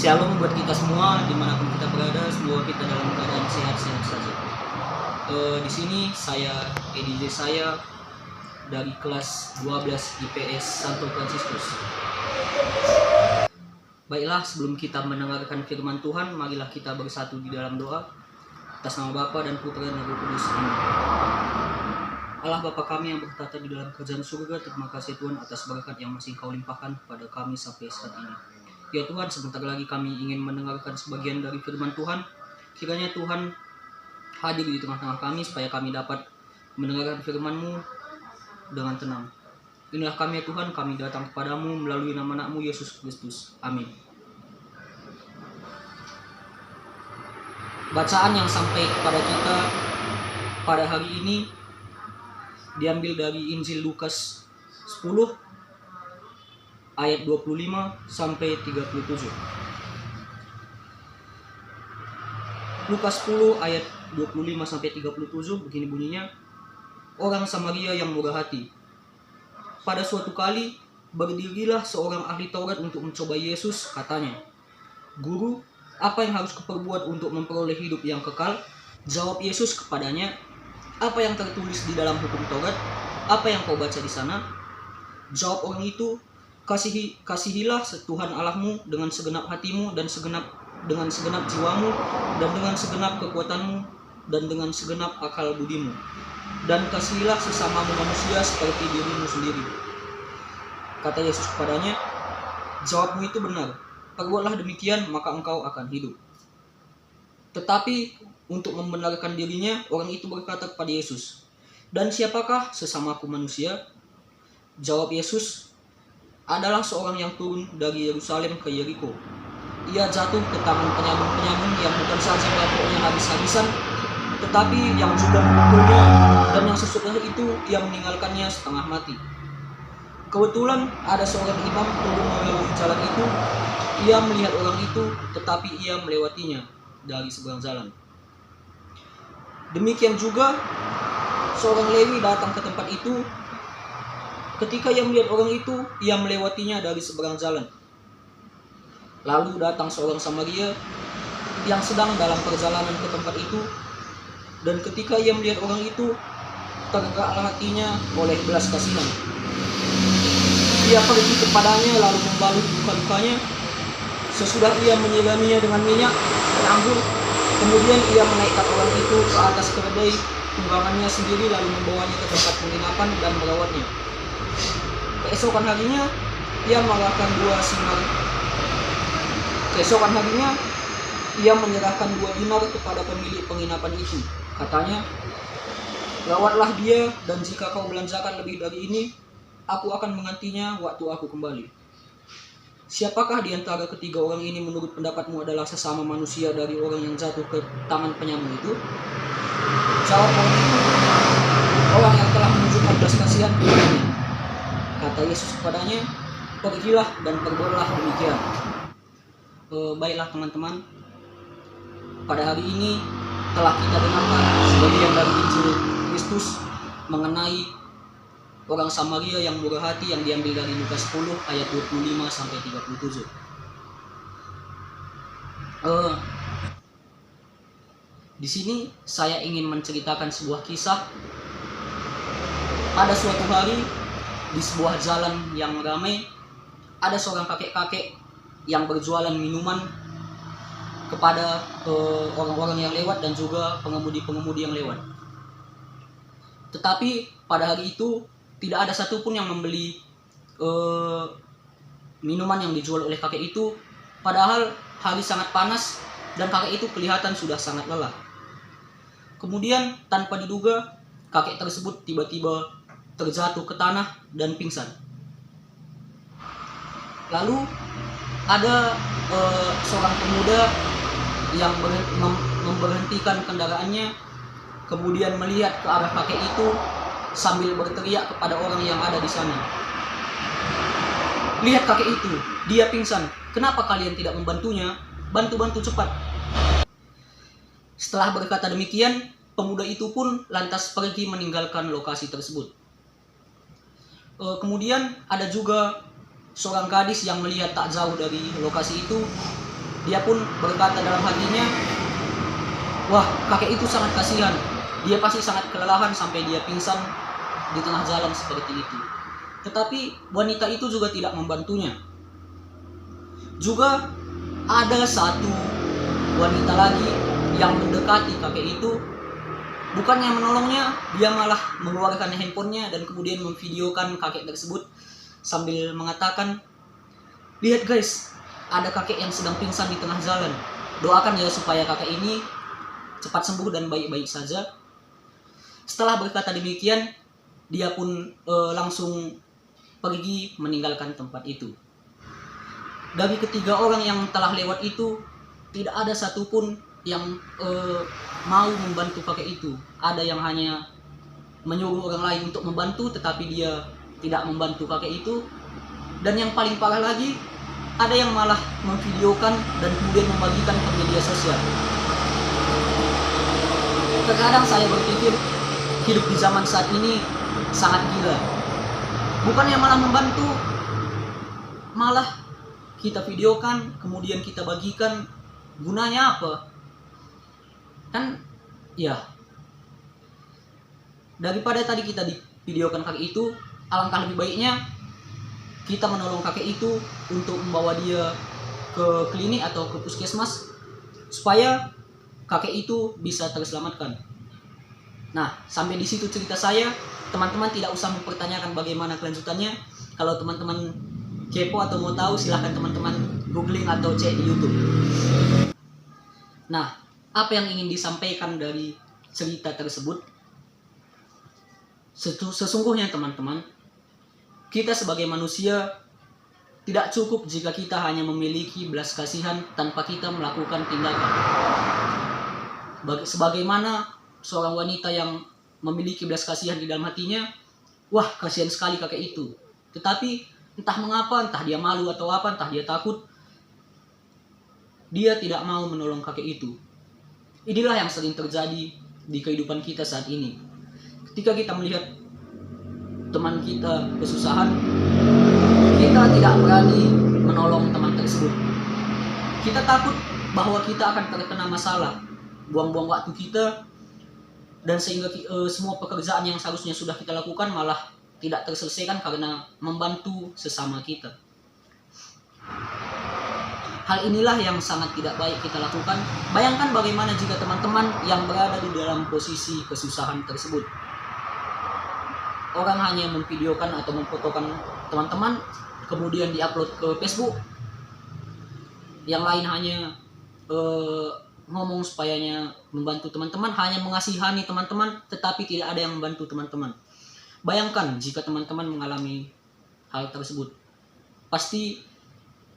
Shalom buat kita semua dimanapun kita berada, semoga kita dalam keadaan sehat-sehat saja. Di sini saya EDJ saya dari kelas 12 IPS Santo Fransiskus. Baiklah, sebelum kita mendengarkan firman Tuhan, marilah kita bersatu di dalam doa. Atas nama Bapa dan Putra dan Roh Kudus. Amin. Allah Bapa kami yang bertata di dalam kerajaan surga, terima kasih Tuhan atas berkat yang masih Kau limpahkan kepada kami sampai saat ini. Ya Tuhan, sebentar lagi kami ingin mendengarkan sebagian dari firman Tuhan. Kiranya Tuhan hadir di tengah-tengah kami supaya kami dapat mendengarkan firman-Mu dengan tenang. Inilah kami ya Tuhan, kami datang kepadamu melalui nama anak-Mu Yesus Kristus. Amin. Bacaan yang sampai kepada kita pada hari ini diambil dari Injil Lukas 10 ayat 25 sampai 37. Lukas 10 ayat 25 sampai 37 begini bunyinya. Orang Samaria yang murah hati. Pada suatu kali berdirilah seorang ahli Taurat untuk mencoba Yesus, katanya, "Guru, apa yang harus kuperbuat untuk memperoleh hidup yang kekal?" Jawab Yesus kepadanya, "Apa yang tertulis di dalam hukum Taurat? Apa yang kau baca di sana?" Jawab orang itu, "Kasihilah Tuhan Allahmu dengan segenap hatimu dan dengan segenap jiwamu dan dengan segenap kekuatanmu dan dengan segenap akal budimu. Dan kasihilah sesamamu manusia seperti dirimu sendiri." Kata Yesus kepadanya, "Jawabmu itu benar. Perbuatlah demikian, maka engkau akan hidup." Tetapi untuk membenarkan dirinya, orang itu berkata kepada Yesus, "Dan siapakah sesamaku manusia?" Jawab Yesus, "Adalah seorang yang turun dari Yerusalem ke Yeriko. Ia jatuh ke tangan penyamun-penyamun yang bukan saja melakukannya habis-habisan, tetapi yang juga memukulnya, dan yang sesudah itu ia meninggalkannya setengah mati. Kebetulan ada seorang imam turun melalui jalan itu. Ia melihat orang itu, tetapi ia melewatinya dari seberang jalan. Demikian juga seorang Lewi datang ke tempat itu. Ketika ia melihat orang itu, ia melewatinya dari seberang jalan. Lalu datang seorang Samaria yang sedang dalam perjalanan ke tempat itu, dan ketika ia melihat orang itu, tergeraklah hatinya oleh belas kasihan. Ia pergi kepadanya lalu membalut luka-lukanya. Sesudah ia menyiraminya dengan minyak dan anggur, kemudian ia menaikkan orang itu ke atas keledai tunggangannya sendiri lalu membawanya ke tempat penginapan dan merawatnya. Keesokan harinya ia menyerahkan dua dinar kepada pemilik penginapan itu. Katanya, "Rawatlah dia, dan jika kau belanjakan lebih dari ini, aku akan menggantinya waktu aku kembali." Siapakah di antara ketiga orang ini menurut pendapatmu adalah sesama manusia dari orang yang jatuh ke tangan penyamun itu? Jawab orang itu, "Orang yang telah menunjukkan belas kasihan kepadanya." Kata Yesus kepadanya, "Pergilah dan perbuatlah demikian." Baiklah teman-teman, pada hari ini telah kita dengarkan sebagian dari Injil Kristus mengenai orang Samaria yang murah hati yang diambil dari Lukas 10 ayat 25 sampai 37. Di sini saya ingin menceritakan sebuah kisah. Pada suatu hari di sebuah jalan yang ramai, ada seorang kakek-kakek yang berjualan minuman kepada orang-orang yang lewat dan juga pengemudi-pengemudi yang lewat. Tetapi pada hari itu tidak ada satupun yang membeli minuman yang dijual oleh kakek itu, padahal hari sangat panas dan kakek itu kelihatan sudah sangat lelah. Kemudian tanpa diduga, kakek tersebut tiba-tiba terjatuh ke tanah dan pingsan. Lalu ada seorang pemuda yang memberhentikan kendaraannya, kemudian melihat ke arah kakek itu sambil berteriak kepada orang yang ada di sana, "Lihat kakek itu, dia pingsan. Kenapa kalian tidak membantunya? Bantu cepat." Setelah berkata demikian, pemuda itu pun lantas pergi meninggalkan lokasi tersebut. Kemudian ada juga seorang gadis yang melihat tak jauh dari lokasi itu. dia pun berkata dalam hatinya, wah, kakek itu sangat kasihan, dia pasti sangat kelelahan sampai dia pingsan di tengah jalan seperti itu. Tetapi wanita itu juga tidak membantunya. Juga ada satu wanita lagi yang mendekati kakek itu, bukannya menolongnya, dia malah mengeluarkan handphonenya dan kemudian memvideokan kakek tersebut sambil mengatakan, lihat guys, ada kakek yang sedang pingsan di tengah jalan, doakan ya supaya kakek ini cepat sembuh dan baik-baik saja. Setelah berkata demikian, dia pun langsung pergi meninggalkan tempat itu. Dari ketiga orang yang telah lewat itu, tidak ada satupun yang mau membantu kakek itu. Ada yang hanya menyuruh orang lain untuk membantu, tetapi dia tidak membantu kakek itu. Dan yang paling parah lagi, ada yang malah memvideokan dan kemudian membagikan ke media sosial. Terkadang saya berpikir, hidup di zaman saat ini sangat gila. Bukannya malah membantu, malah kita videokan, kemudian kita bagikan. Gunanya apa? Kan ya, daripada tadi kita divideokan kakek itu, alangkah lebih baiknya kita menolong kakek itu untuk membawa dia ke klinik atau ke puskesmas supaya kakek itu bisa terselamatkan. Nah, sampai di situ cerita saya. Teman-teman tidak usah mempertanyakan bagaimana kelanjutannya. Kalau teman-teman kepo atau mau tahu, silahkan teman-teman googling atau cek di YouTube. Nah, apa yang ingin disampaikan dari cerita tersebut? Sesungguhnya teman-teman, kita sebagai manusia tidak cukup jika kita hanya memiliki belas kasihan tanpa kita melakukan tindakan. Sebagaimana seorang wanita yang memiliki belas kasihan di dalam hatinya, wah kasihan sekali kakek itu. Tetapi entah mengapa, entah dia malu atau apa, entah dia takut, dia tidak mau menolong kakek itu. Inilah yang sering terjadi di kehidupan kita saat ini. Ketika kita melihat teman kita kesusahan, kita tidak berani menolong teman tersebut. Kita takut bahwa kita akan terkena masalah, buang-buang waktu kita, dan sehingga semua pekerjaan yang seharusnya sudah kita lakukan malah tidak terselesaikan karena membantu sesama kita. Hal inilah yang sangat tidak baik kita lakukan. Bayangkan bagaimana jika teman-teman yang berada di dalam posisi kesusahan tersebut. Orang hanya memvideokan atau memfotokan teman-teman, kemudian diupload ke Facebook. Yang lain hanya ngomong supayanya membantu teman-teman, hanya mengasihani teman-teman, tetapi tidak ada yang membantu teman-teman. Bayangkan jika teman-teman mengalami hal tersebut, pasti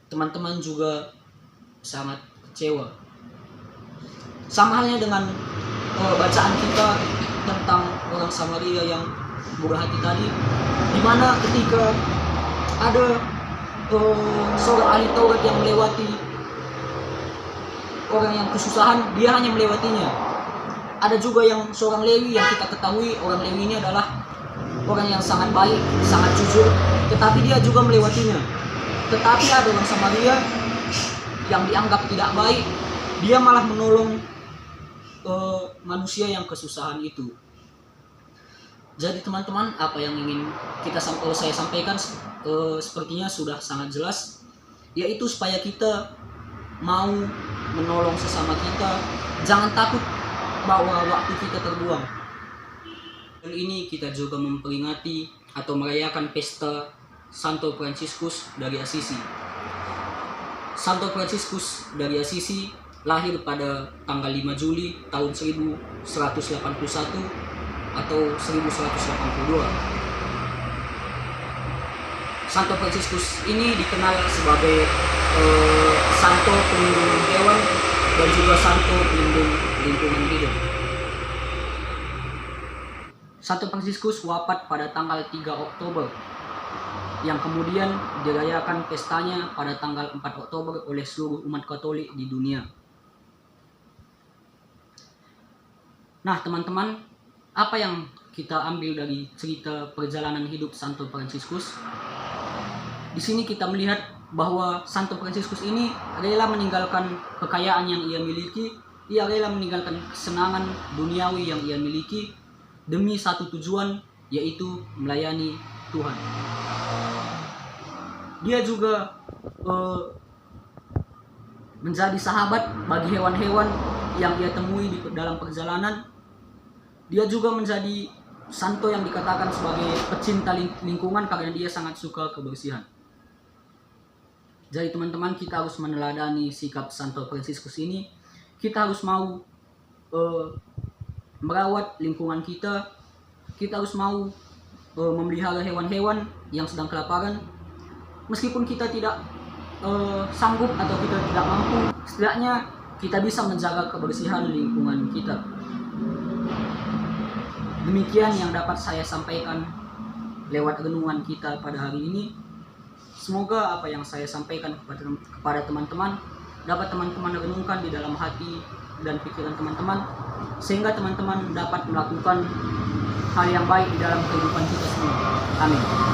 teman-teman juga sangat kecewa. Sama halnya dengan bacaan kita tentang orang Samaria yang murah hati tadi, di mana ketika ada seorang ahli Taurat yang melewati orang yang kesusahan, dia hanya melewatinya. Ada juga yang seorang Lewi yang kita ketahui orang Lewi ini adalah orang yang sangat baik, sangat jujur, tetapi dia juga melewatinya. Tetapi ada orang Samaria yang dianggap tidak baik, dia malah menolong manusia yang kesusahan itu. Jadi teman-teman, apa yang ingin saya sampaikan sepertinya sudah sangat jelas, yaitu supaya kita mau menolong sesama kita, jangan takut bahwa waktu kita terbuang. Dan ini kita juga memperingati atau merayakan pesta Santo Fransiskus dari Assisi. Santo Fransiskus dari Assisi lahir pada tanggal 5 Juli tahun 1181 atau 1182. Santo Fransiskus ini dikenal sebagai Santo pelindung hewan dan juga Santo pelindung lingkungan hidup. Santo Fransiskus wafat pada tanggal 3 Oktober yang kemudian dirayakan pestanya pada tanggal 4 Oktober oleh seluruh umat Katolik di dunia. Nah teman-teman, apa yang kita ambil dari cerita perjalanan hidup Santo Fransiskus? Di sini kita melihat bahwa Santo Fransiskus ini rela meninggalkan kekayaan yang ia miliki, ia rela meninggalkan kesenangan duniawi yang ia miliki demi satu tujuan, yaitu melayani Tuhan. Dia juga menjadi sahabat bagi hewan-hewan yang ia temui di dalam perjalanan. Dia juga menjadi santo yang dikatakan sebagai pecinta lingkungan karena dia sangat suka kebersihan. Jadi teman-teman, kita harus meneladani sikap Santo Fransiskus ini. Kita harus mau merawat lingkungan kita. Kita harus mau memelihara hewan-hewan yang sedang kelaparan. Meskipun kita tidak sanggup atau kita tidak mampu, setidaknya kita bisa menjaga kebersihan lingkungan kita. Demikian yang dapat saya sampaikan lewat renungan kita pada hari ini. Semoga apa yang saya sampaikan kepada teman-teman dapat teman-teman renungkan di dalam hati dan pikiran teman-teman, sehingga teman-teman dapat melakukan hal yang baik di dalam kehidupan kita semua. Amin.